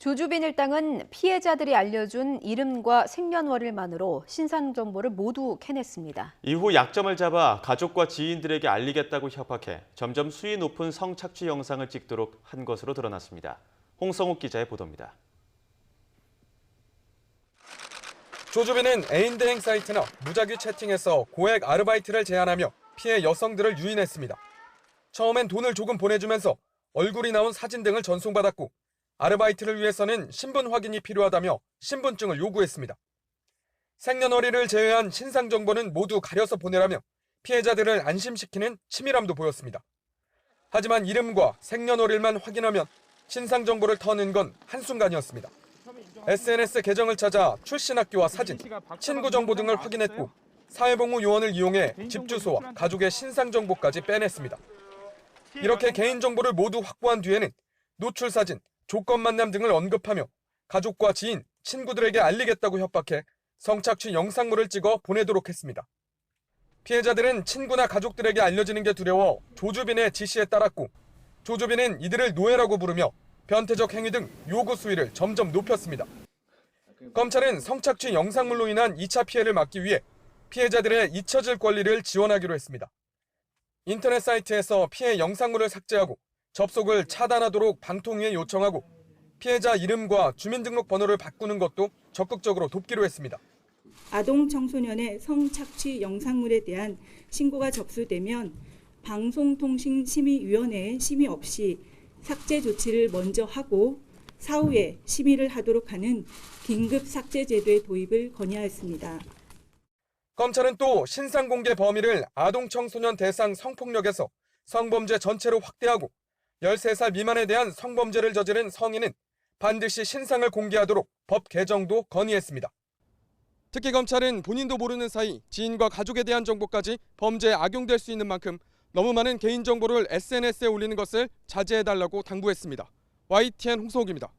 조주빈 일당은 피해자들이 알려준 이름과 생년월일만으로 신상 정보를 모두 캐냈습니다. 이후 약점을 잡아 가족과 지인들에게 알리겠다고 협박해 점점 수위 높은 성착취 영상을 찍도록 한 것으로 드러났습니다. 홍성욱 기자의 보도입니다. 조주빈은 애인 대행 사이트나 무작위 채팅에서 고액 아르바이트를 제안하며 피해 여성들을 유인했습니다. 처음엔 돈을 조금 보내주면서 얼굴이 나온 사진 등을 전송받았고 아르바이트를 위해서는 신분 확인이 필요하다며 신분증을 요구했습니다. 생년월일을 제외한 신상 정보는 모두 가려서 보내라며 피해자들을 안심시키는 치밀함도 보였습니다. 하지만 이름과 생년월일만 확인하면 신상 정보를 터는 건 한순간이었습니다. SNS 계정을 찾아 출신 학교와 사진, 친구 정보 등을 확인했고 사회복무 요원을 이용해 집 주소와 가족의 신상 정보까지 빼냈습니다. 이렇게 개인 정보를 모두 확보한 뒤에는 노출 사진, 조건 만남 등을 언급하며 가족과 지인, 친구들에게 알리겠다고 협박해 성착취 영상물을 찍어 보내도록 했습니다. 피해자들은 친구나 가족들에게 알려지는 게 두려워 조주빈의 지시에 따랐고 조주빈은 이들을 노예라고 부르며 변태적 행위 등 요구 수위를 점점 높였습니다. 검찰은 성착취 영상물로 인한 2차 피해를 막기 위해 피해자들의 잊혀질 권리를 지원하기로 했습니다. 인터넷 사이트에서 피해 영상물을 삭제하고 접속을 차단하도록 방통위에 요청하고 피해자 이름과 주민등록번호를 바꾸는 것도 적극적으로 돕기로 했습니다. 아동 청소년의 성착취 영상물에 대한 신고가 접수되면 방송통신심의위원회의 심의 없이 삭제 조치를 먼저 하고 사후에 심의를 하도록 하는 긴급 삭제 제도의 도입을 건의하였습니다. 검찰은 또 신상 공개 범위를 아동 청소년 대상 성폭력에서 성범죄 전체로 확대하고 13살 미만에 대한 성범죄를 저지른 성인은 반드시 신상을 공개하도록 법 개정도 건의했습니다. 특히 검찰은 본인도 모르는 사이 지인과 가족에 대한 정보까지 범죄에 악용될 수 있는 만큼 너무 많은 개인정보를 SNS에 올리는 것을 자제해달라고 당부했습니다. YTN 홍성욱입니다.